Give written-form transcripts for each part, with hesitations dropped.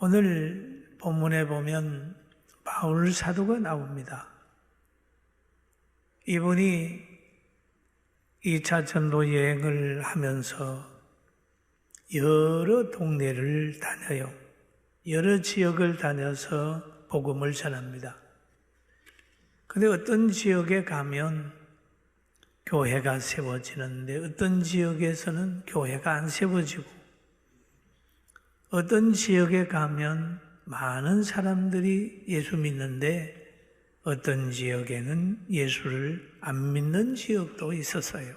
오늘 본문에 보면 바울 사도가 나옵니다. 이분이 2차 전도 여행을 하면서 여러 동네를 다녀요. 여러 지역을 다녀서 복음을 전합니다. 근데 어떤 지역에 가면 교회가 세워지는데 어떤 지역에서는 교회가 안 세워지고 어떤 지역에 가면 많은 사람들이 예수 믿는데 어떤 지역에는 예수를 안 믿는 지역도 있었어요.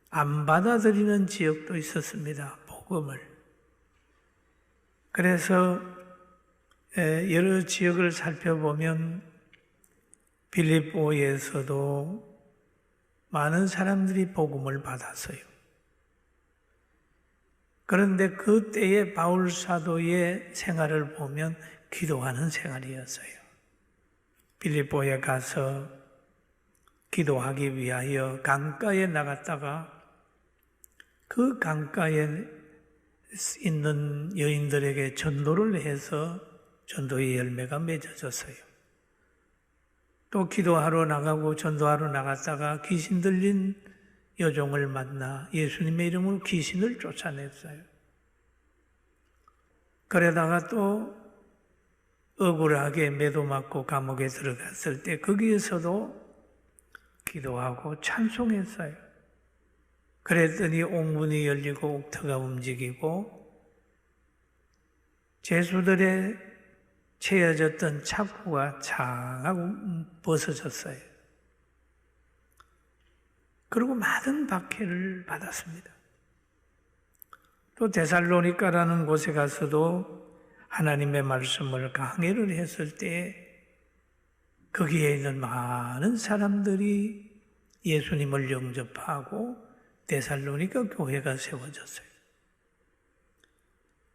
안 받아들이는 지역도 있었습니다. 복음을. 그래서 여러 지역을 살펴보면 빌립보에서도 많은 사람들이 복음을 받았어요. 그런데 그때의 바울 사도의 생활을 보면 기도하는 생활이었어요. 빌립보에 가서 기도하기 위하여 강가에 나갔다가 그 강가에 있는 여인들에게 전도를 해서 전도의 열매가 맺어졌어요. 또 기도하러 나가고 전도하러 나갔다가 귀신 들린 여종을 만나 예수님의 이름으로 귀신을 쫓아냈어요. 그러다가 또 억울하게 매도 맞고 감옥에 들어갔을 때 거기에서도 기도하고 찬송했어요. 그랬더니 옥문이 열리고 옥터가 움직이고 죄수들의 채워졌던 착고가 창하고 벗어졌어요. 그리고 많은 박해를 받았습니다. 또 데살로니가라는 곳에 가서도 하나님의 말씀을 강해를 했을 때 거기에 있는 많은 사람들이 예수님을 영접하고 데살로니가 교회가 세워졌어요.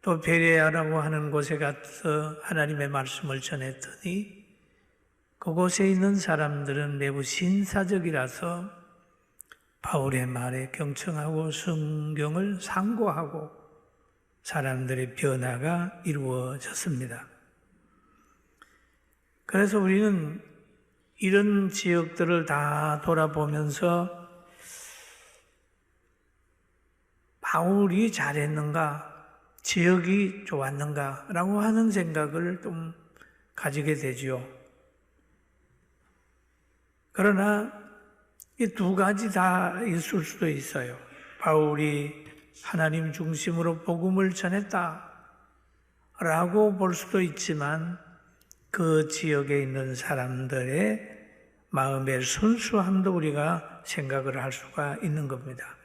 또 베레아라고 하는 곳에 가서 하나님의 말씀을 전했더니 그곳에 있는 사람들은 매우 신사적이라서 바울의 말에 경청하고 성경을 상고하고 사람들의 변화가 이루어졌습니다. 그래서 우리는 이런 지역들을 다 돌아보면서 바울이 잘했는가, 지역이 좋았는가라고 하는 생각을 좀 가지게 되죠. 그러나 이 두 가지 다 있을 수도 있어요. 바울이 하나님 중심으로 복음을 전했다라고 볼 수도 있지만 그 지역에 있는 사람들의 마음의 순수함도 우리가 생각을 할 수가 있는 겁니다.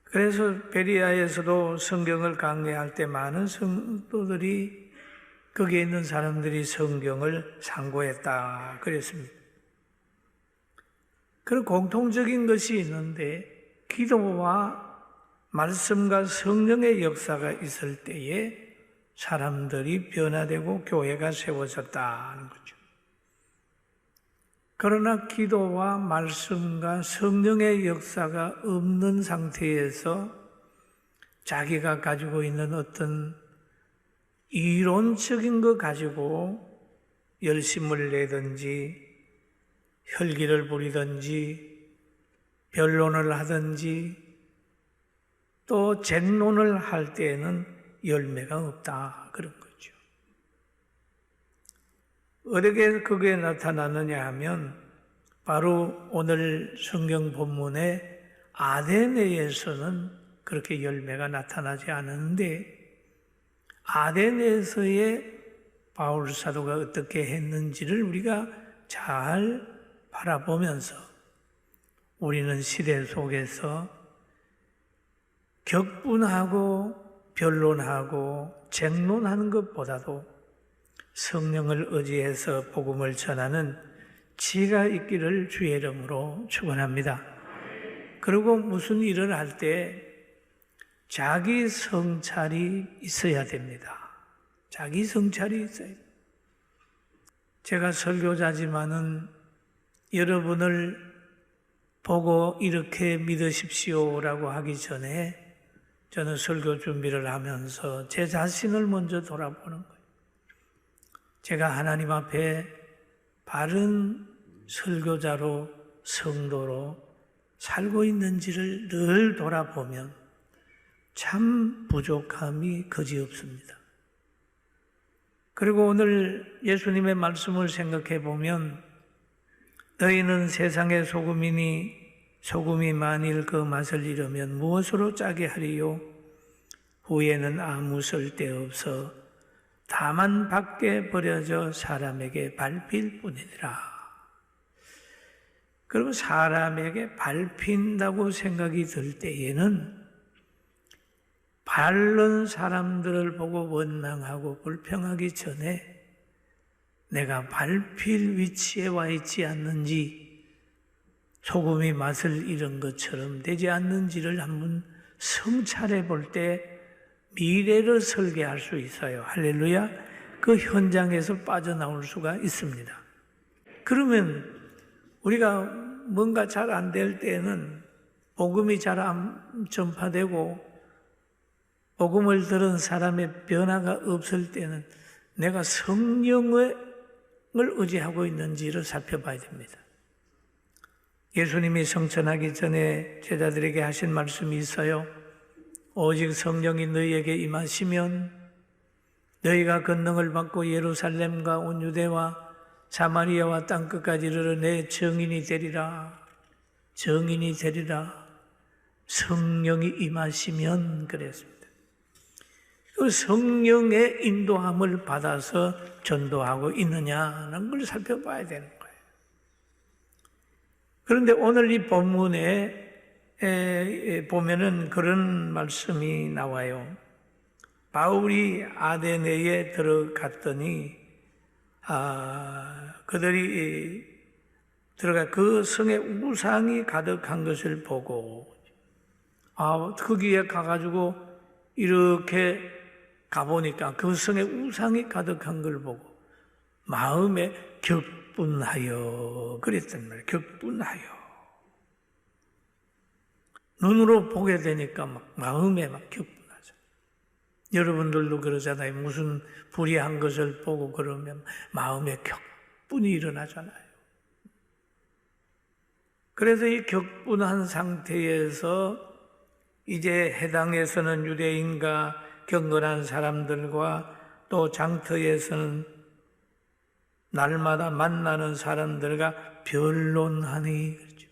그래서 베리아에서도 성경을 강의할 때 많은 성도들이 거기에 있는 사람들이 성경을 상고했다 그랬습니다. 그런 공통적인 것이 있는데 기도와 말씀과 성령의 역사가 있을 때에 사람들이 변화되고 교회가 세워졌다는 거죠. 그러나 기도와 말씀과 성령의 역사가 없는 상태에서 자기가 가지고 있는 어떤 이론적인 거 가지고 열심을 내든지 혈기를 부리든지 변론을 하든지 또 쟁론을 할 때에는 열매가 없다 그런 거죠. 어떻게 그게 나타나느냐 하면 바로 오늘 성경 본문의 아데네에서는 그렇게 열매가 나타나지 않았는데 아데네에서의 바울 사도가 어떻게 했는지를 우리가 잘 바라보면서 우리는 시대 속에서 격분하고 변론하고 쟁론하는 것보다도 성령을 의지해서 복음을 전하는 지혜가 있기를 주의 이름으로 축원합니다. 그리고 무슨 일을 할 때 자기 성찰이 있어야 됩니다. 자기 성찰이 있어야 됩니다. 제가 설교자지만은 여러분을 보고 이렇게 믿으십시오라고 하기 전에 저는 설교 준비를 하면서 제 자신을 먼저 돌아보는 거예요. 제가 하나님 앞에 바른 설교자로, 성도로 살고 있는지를 늘 돌아보면 참 부족함이 그지없습니다. 그리고 오늘 예수님의 말씀을 생각해 보면 너희는 세상의 소금이니 소금이 만일 그 맛을 잃으면 무엇으로 짜게 하리요? 후에는 아무 쓸데없어 다만 밖에 버려져 사람에게 밟힐 뿐이니라. 그리고 사람에게 밟힌다고 생각이 들 때에는 바른 사람들을 보고 원망하고 불평하기 전에 내가 밟힐 위치에 와 있지 않는지, 소금이 맛을 잃은 것처럼 되지 않는지를 한번 성찰해 볼 때 미래를 설계할 수 있어요. 할렐루야. 그 현장에서 빠져나올 수가 있습니다. 그러면 우리가 뭔가 잘 안 될 때는 복음이 잘 안 전파되고 복음을 들은 사람의 변화가 없을 때는 내가 성령을 의지하고 있는지를 살펴봐야 됩니다. 예수님이 성천하기 전에 제자들에게 하신 말씀이 있어요. 오직 성령이 너희에게 임하시면 너희가 권능을 받고 예루살렘과 온 유대와 사마리아와 땅끝까지 이르러 내 증인이 되리라. 증인이 되리라. 성령이 임하시면 그랬습니다. 그 성령의 인도함을 받아서 전도하고 있느냐는 걸 살펴봐야 되는 거예요. 그런데 오늘 이 본문에 보면은 그런 말씀이 나와요. 바울이 아데네에 들어갔더니 그들이 들어가 그 성에 우상이 가득한 것을 보고 거기에 가가지고 이렇게 가보니까 그 성에 우상이 가득한 걸 보고 마음에 격분하여 그랬단 말이에요. 격분하여. 눈으로 보게 되니까 마음에 격분하죠. 여러분들도 그러잖아요. 무슨 불의한 것을 보고 그러면 마음에 격분이 일어나잖아요. 그래서 이 격분한 상태에서 이제 해당에서는 유대인과 경건한 사람들과 또 장터에서는 날마다 만나는 사람들과 변론하니 그렇죠.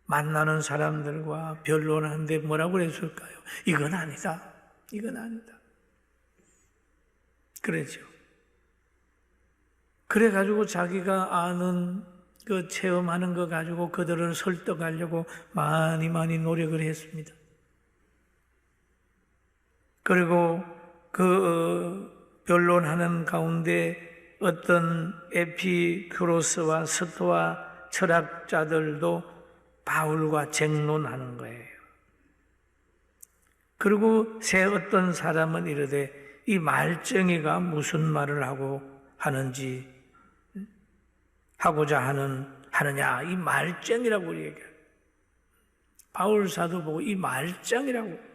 만나는 사람들과 변론하는데 뭐라고 그랬을까요? 이건 아니다. 이건 아니다. 그랬죠. 그래가지고 자기가 아는 그 체험하는 거 가지고 그들을 설득하려고 많이 노력을 했습니다. 그리고 그 변론하는 가운데 어떤 에피큐로스와 스토아 철학자들도 바울과 쟁론하는 거예요. 그리고 새 어떤 사람은 이르되 이 말쟁이가 무슨 말을 하고자 하느냐 이 말쟁이라고 얘기해요. 바울 사도 보고 이 말쟁이라고.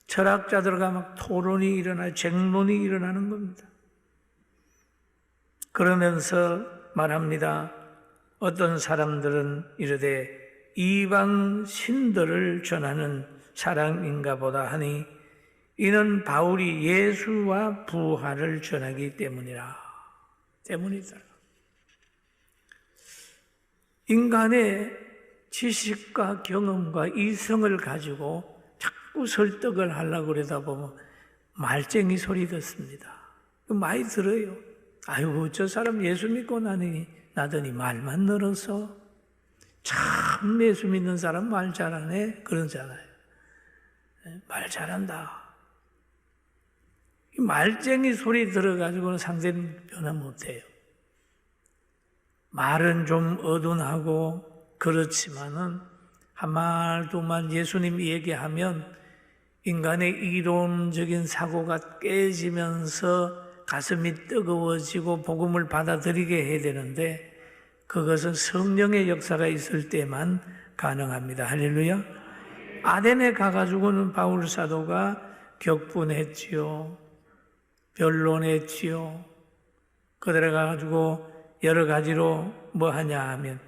철학자들과 막 토론이 쟁론이 일어나는 겁니다. 그러면서 말합니다. 어떤 사람들은 이르되 이방 신들을 전하는 사람인가 보다 하니 이는 바울이 예수와 부활을 전하기 때문이다. 인간의 지식과 경험과 이성을 가지고 자꾸 설득을 하려고 그러다 보면 말쟁이 소리 듣습니다. 많이 들어요. 아이고 저 사람 예수 믿고 나더니 말만 늘어서 참 예수 믿는 사람 말 잘하네 그러잖아요. 말 잘한다. 이 말쟁이 소리 들어가지고는 상대는 변화 못해요. 말은 좀 어둔하고 그렇지만은 한 말 두 말 예수님 얘기하면 인간의 이론적인 사고가 깨지면서 가슴이 뜨거워지고 복음을 받아들이게 해야 되는데 그것은 성령의 역사가 있을 때만 가능합니다. 할렐루야. 아덴에 가가지고는 바울 사도가 격분했지요. 변론했지요. 그들에 가가지고 여러 가지로 뭐 하냐 하면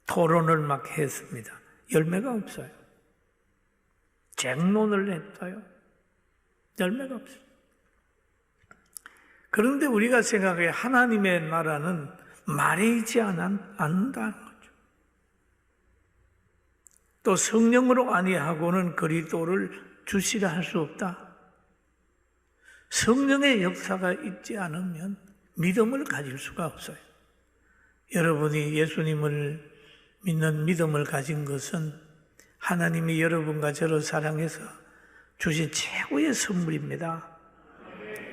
토론을 막 했습니다. 열매가 없어요. 쟁론을 했어요. 열매가 없어요. 그런데 우리가 생각해 하나님의 나라는 말에 있지 않는다는 거죠. 또 성령으로 아니하고는 그리스도를 주시라 할 수 없다. 성령의 역사가 있지 않으면 믿음을 가질 수가 없어요. 여러분이 예수님을 믿는 믿음을 가진 것은 하나님이 여러분과 저를 사랑해서 주신 최고의 선물입니다.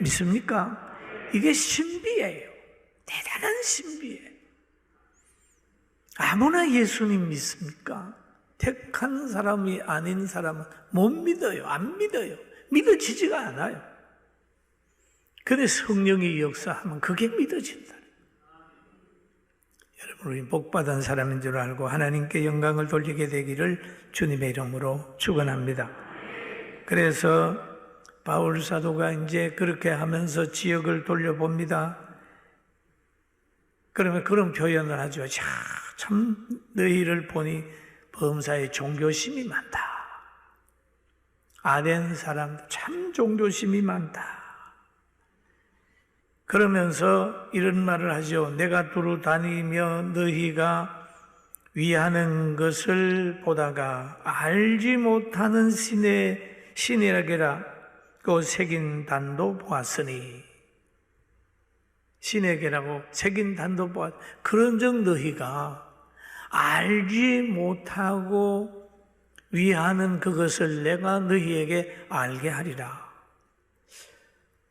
믿습니까? 이게 신비예요. 대단한 신비예요. 아무나 예수님 믿습니까? 택한 사람이 아닌 사람은 못 믿어요. 안 믿어요. 믿어지지가 않아요. 그런데 성령이 역사하면 그게 믿어진다. 여러분, 우리 복받은 사람인 줄 알고 하나님께 영광을 돌리게 되기를 주님의 이름으로 축원합니다. 그래서 바울 사도가 이제 그렇게 하면서 지역을 돌려봅니다. 그러면 그런 표현을 하죠. 참 너희를 보니 범사에 종교심이 많다. 아덴 사람들 참 종교심이 많다. 그러면서 이런 말을 하죠. 내가 두루 다니며 너희가 위하는 것을 보다가 알지 못하는 신에게라 그 새긴 단도 보았으니, 신에게라고 새긴 단도 보았. 그런즉 너희가 알지 못하고 위하는 그것을 내가 너희에게 알게 하리라.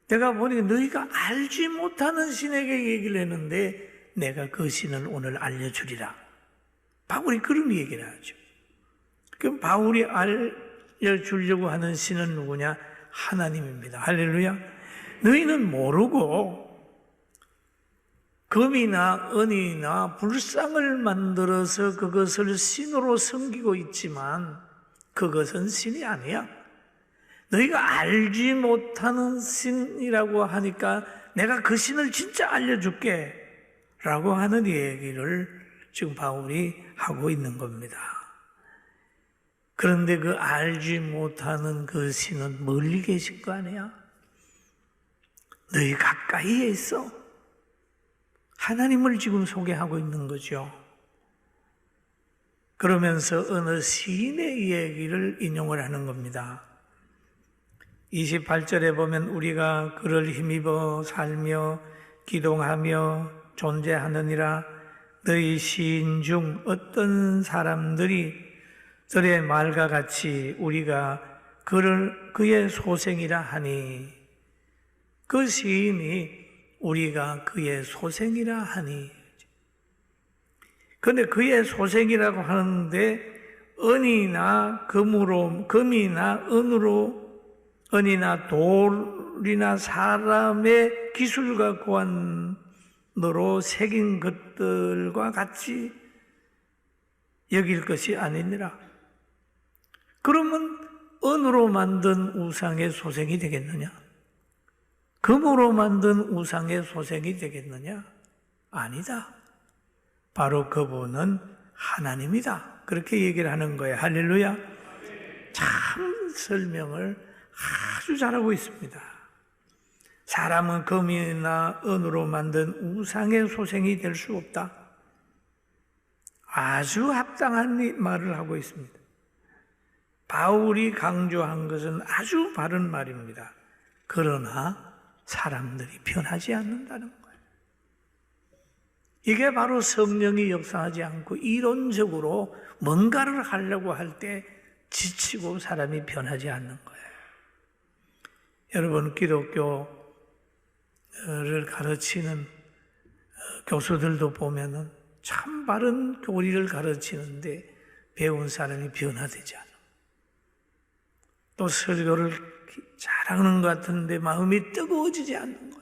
내가 보니 너희가 알지 못하는 신에게 얘기를 했는데 내가 그 신을 오늘 알려주리라. 바울이 그런 얘기를 하죠. 그럼 바울이 알려주려고 하는 신은 누구냐? 하나님입니다. 할렐루야. 너희는 모르고 금이나 은이나 불상을 만들어서 그것을 신으로 섬기고 있지만 그것은 신이 아니야. 너희가 알지 못하는 신이라고 하니까 내가 그 신을 진짜 알려줄게 라고 하는 얘기를 지금 바울이 하고 있는 겁니다. 그런데 그 알지 못하는 그 신은 멀리 계신 거 아니야? 너희 가까이에 있어. 하나님을 지금 소개하고 있는 거죠. 그러면서 어느 시인의 얘기를 인용을 하는 겁니다. 28절에 보면 우리가 그를 힘입어 살며 기동하며 존재하느니라. 너희 시인 중 어떤 사람들이 들의 말과 같이 우리가 그의 소생이라 하니, 그 시인이 우리가 그의 소생이라 하니. 그런데 그의 소생이라고 하는데 은이나 금이나 은이나 돌이나 사람의 기술과 고안으로 새긴 것들과 같이 여길 것이 아니니라. 그러면 은으로 만든 우상의 소생이 되겠느냐? 금으로 만든 우상의 소생이 되겠느냐? 아니다. 바로 그분은 하나님이다. 그렇게 얘기를 하는 거예요. 할렐루야. 참 설명을 아주 잘하고 있습니다. 사람은 금이나 은으로 만든 우상의 소생이 될 수 없다. 아주 합당한 말을 하고 있습니다. 바울이 강조한 것은 아주 바른 말입니다. 그러나 사람들이 변하지 않는다는 거예요. 이게 바로 성령이 역사하지 않고 이론적으로 뭔가를 하려고 할 때 지치고 사람이 변하지 않는 거예요. 여러분, 기독교를 가르치는 교수들도 보면은 참 바른 교리를 가르치는데 배운 사람이 변화되지 않아. 또 설교를 잘하는 것 같은데 마음이 뜨거워지지 않는 거야.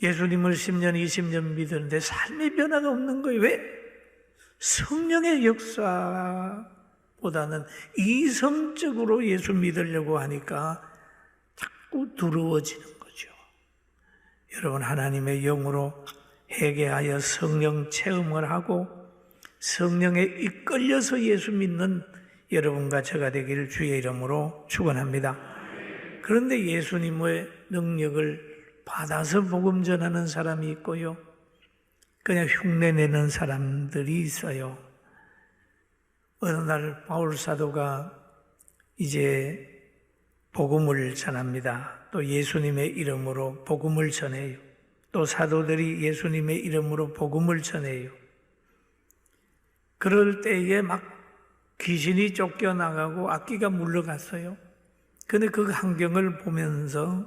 예수님을 10년, 20년 믿었는데 삶의 변화가 없는 거예요. 왜? 성령의 역사 보다는 이성적으로 예수 믿으려고 하니까 자꾸 두려워지는 거죠. 여러분, 하나님의 영으로 회개하여 성령 체험을 하고 성령에 이끌려서 예수 믿는 여러분과 제가 되기를 주의 이름으로 축원합니다. 그런데 예수님의 능력을 받아서 복음 전하는 사람이 있고요, 그냥 흉내내는 사람들이 있어요. 어느 날 바울 사도가 이제 복음을 전합니다. 또 예수님의 이름으로 복음을 전해요. 또 사도들이 예수님의 이름으로 복음을 전해요. 그럴 때에 막 귀신이 쫓겨나가고 악귀가 물러갔어요. 근데 그 환경을 보면서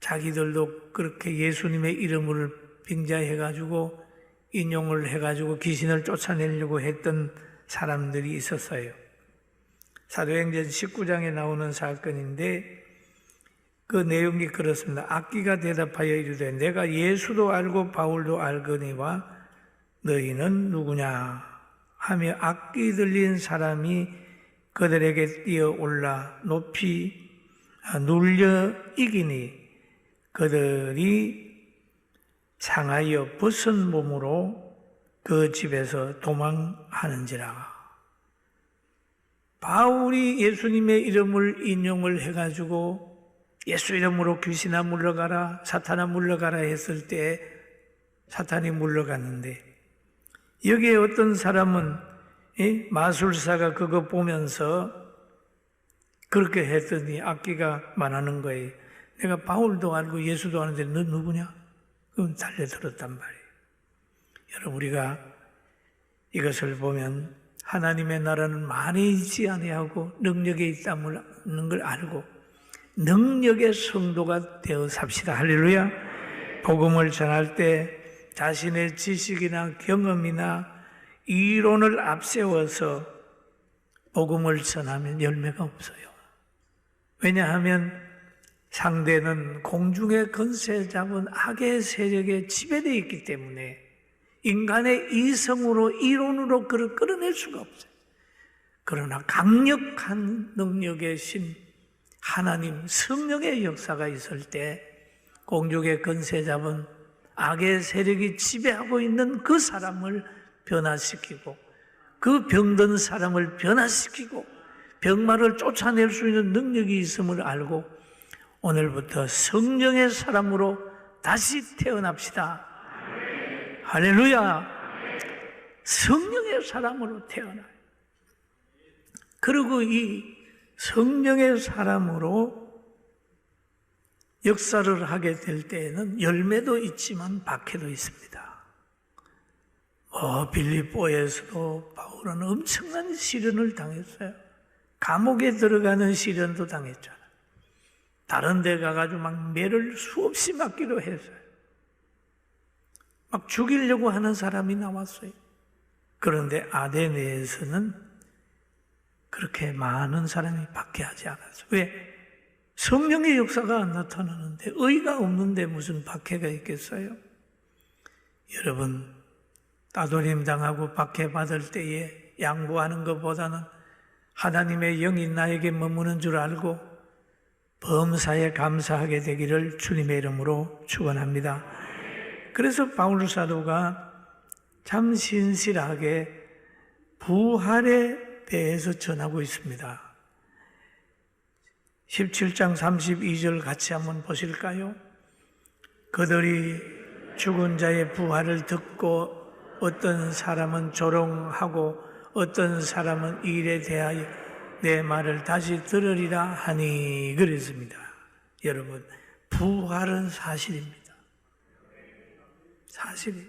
자기들도 그렇게 예수님의 이름을 빙자해가지고 인용을 해가지고 귀신을 쫓아내려고 했던 사람들이 있었어요. 사도행전 19장에 나오는 사건인데 그 내용이 그렇습니다. 악귀가 대답하여 이르되 내가 예수도 알고 바울도 알거니와 너희는 누구냐 하며 악귀 들린 사람이 그들에게 뛰어올라 높이 눌려 이기니 그들이 상하여 벗은 몸으로 그 집에서 도망하는지라. 바울이 예수님의 이름을 인용을 해가지고 예수 이름으로 귀신아 물러가라, 사탄아 물러가라 했을 때 사탄이 물러갔는데, 여기에 어떤 사람은 마술사가 그거 보면서 그렇게 했더니 악기가 말하는 거예요. 내가 바울도 알고 예수도 아는데 너 누구냐? 그건 달려들었단 말이에요. 여러분, 우리가 이것을 보면 하나님의 나라는 만에 있지 아니하고 능력에 있다는 걸 알고 능력의 성도가 되어 삽시다. 할렐루야. 복음을 전할 때 자신의 지식이나 경험이나 이론을 앞세워서 복음을 전하면 열매가 없어요. 왜냐하면 상대는 공중의 권세 잡은 악의 세력에 지배되어 있기 때문에 인간의 이성으로 이론으로 그를 끌어낼 수가 없어요. 그러나 강력한 능력의 신 하나님 성령의 역사가 있을 때 공중의 권세 잡은 악의 세력이 지배하고 있는 그 사람을 변화시키고 그 병든 사람을 변화시키고 병마를 쫓아낼 수 있는 능력이 있음을 알고 오늘부터 성령의 사람으로 다시 태어납시다. 할렐루야. 성령의 사람으로 태어나요. 그리고 이 성령의 사람으로 역사를 하게 될 때에는 열매도 있지만 박해도 있습니다. 빌립보에서도 바울은 엄청난 시련을 당했어요. 감옥에 들어가는 시련도 당했잖아요. 다른 데 가가지고 막 매를 수없이 맞기도 했어요. 막 죽이려고 하는 사람이 나왔어요. 그런데 아데네에서는 그렇게 많은 사람이 박해하지 않았어요. 왜? 성령의 역사가 안 나타나는데 의가 없는데 무슨 박해가 있겠어요? 여러분, 따돌림 당하고 박해받을 때에 양보하는 것보다는 하나님의 영이 나에게 머무는 줄 알고 범사에 감사하게 되기를 주님의 이름으로 축원합니다. 그래서 바울 사도가 참 신실하게 부활에 대해서 전하고 있습니다. 17장 32절 같이 한번 보실까요? 그들이 죽은 자의 부활을 듣고 어떤 사람은 조롱하고 어떤 사람은 일에 대하여 내 말을 다시 들으리라 하니 그랬습니다. 여러분, 부활은 사실입니다. 사실이에요.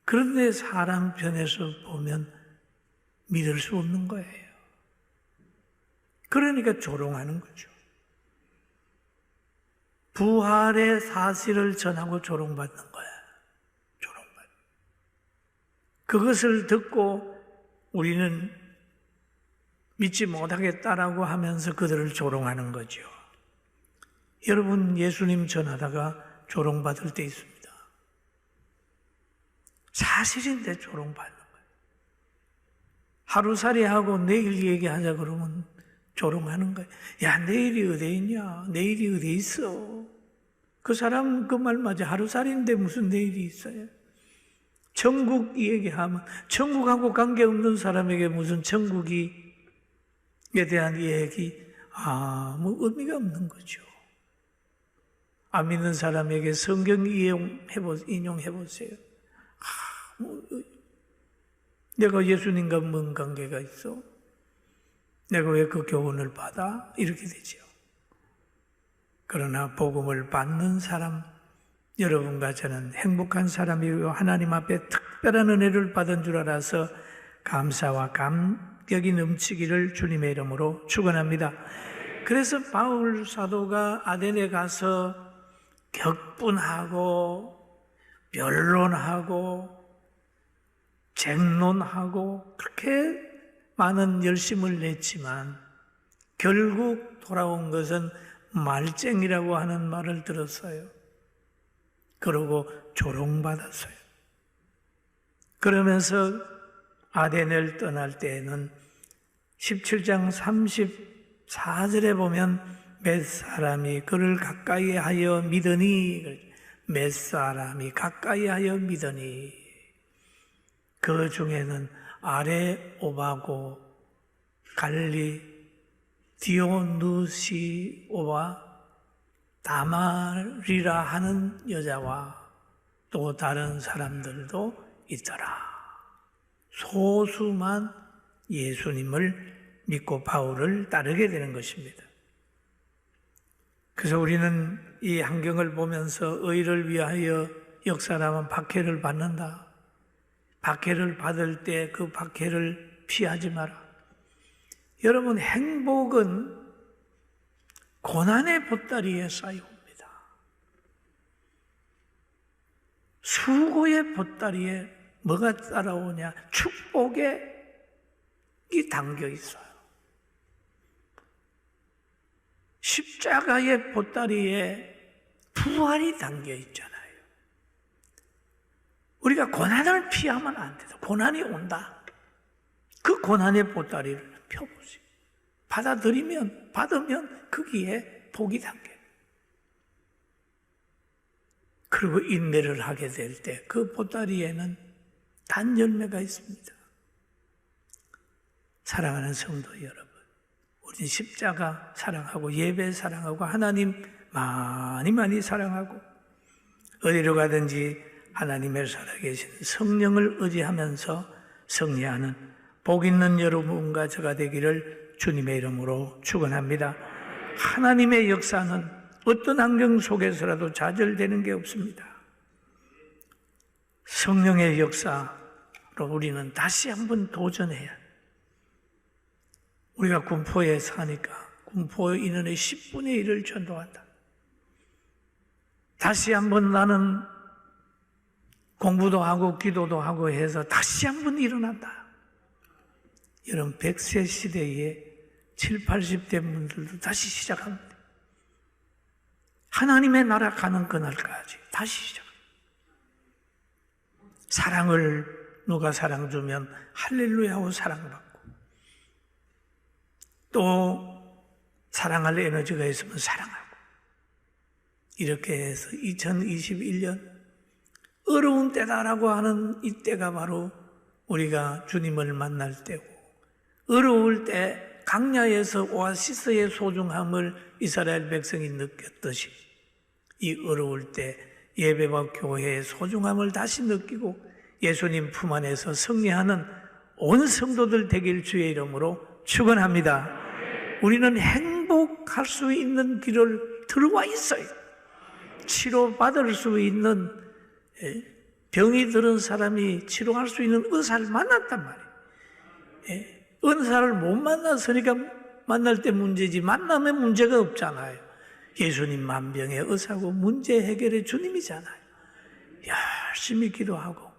그런데 사람 편에서 보면 믿을 수 없는 거예요. 그러니까 조롱하는 거죠. 부활의 사실을 전하고 조롱받는 거야. 조롱받는. 그것을 듣고 우리는 믿지 못하겠다라고 하면서 그들을 조롱하는 거죠. 여러분, 예수님 전하다가 조롱받을 때 있습니다. 사실인데 조롱받는 거예요. 하루살이 하고 내일 얘기하자 그러면 조롱하는 거야. 야, 내일이 어디 있냐? 내일이 어디 있어? 그 사람 그 말 맞아. 하루살이인데 무슨 내일이 있어요? 천국 얘기하면 천국하고 관계없는 사람에게 무슨 천국에 대한 얘기 아무 의미가 없는 거죠. 안 믿는 사람에게 성경 인용해 보세요. 내가 예수님과 뭔 관계가 있어? 내가 왜 그 교훈을 받아? 이렇게 되죠. 그러나 복음을 받는 사람, 여러분과 저는 행복한 사람이고 하나님 앞에 특별한 은혜를 받은 줄 알아서 감사와 감격이 넘치기를 주님의 이름으로 축원합니다. 그래서 바울 사도가 아데네 가서 격분하고 변론하고 쟁론하고 그렇게 많은 열심을 냈지만 결국 돌아온 것은 말쟁이라고 하는 말을 들었어요. 그러고 조롱받았어요. 그러면서 아데네를 떠날 때에는 17장 34절에 보면 몇 사람이 그를 가까이 하여 믿으니, 몇 사람이 가까이 하여 믿으니, 그 중에는 아레오바고 갈리 디오누시오와 다말이라 하는 여자와 또 다른 사람들도 있더라. 소수만 예수님을 믿고 바울을 따르게 되는 것입니다. 그래서 우리는 이 환경을 보면서 의를 위하여 역사라면 박해를 받는다. 박해를 받을 때 그 박해를 피하지 마라. 여러분, 행복은 고난의 보따리에 쌓여옵니다. 수고의 보따리에 뭐가 따라오냐? 축복이 담겨 있어요. 십자가의 보따리에 부활이 담겨 있잖아요. 우리가 고난을 피하면 안 돼요. 고난이 온다. 그 고난의 보따리를 펴보세요. 받으면 거기에 복이 담겨요. 그리고 인내를 하게 될 때 그 보따리에는 단열매가 있습니다. 사랑하는 성도 여러분, 우리 십자가 사랑하고 예배 사랑하고 하나님 많이 사랑하고 어디로 가든지 하나님의 살아계신 성령을 의지하면서 승리하는 복 있는 여러분과 저가 되기를 주님의 이름으로 축원합니다. 하나님의 역사는 어떤 환경 속에서라도 좌절되는 게 없습니다. 성령의 역사로 우리는 다시 한번 도전해야. 우리가 군포에 사니까 군포 인원의 10분의 1을 전도한다. 다시 한번 나는 공부도 하고 기도도 하고 해서 다시 한번 일어난다. 여러분, 100세 시대에 7, 80대 분들도 다시 시작합니다. 하나님의 나라 가는 그날까지 다시 시작합니다. 사랑을 누가 사랑 주면 할렐루야 하고 사랑받고, 또 사랑할 에너지가 있으면 사랑하고, 이렇게 해서 2021년 어려운 때다라고 하는 이때가 바로 우리가 주님을 만날 때고, 어려울 때 강야에서 오아시스의 소중함을 이스라엘 백성이 느꼈듯이 이 어려울 때 예배와 교회의 소중함을 다시 느끼고 예수님 품 안에서 승리하는 온 성도들 되길 주의 이름으로 축원합니다. 우리는 행복할 수 있는 길을 들어와 있어요. 치료받을 수 있는, 병이 들은 사람이 치료할 수 있는 의사를 만났단 말이에요. 의사를 못 만났으니까 만날 때 문제지, 만나면 문제가 없잖아요. 예수님 만병의 의사고 문제 해결의 주님이잖아요. 열심히 기도하고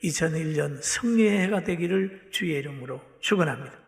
2001년 승리의 해가 되기를 주의 이름으로 축원합니다.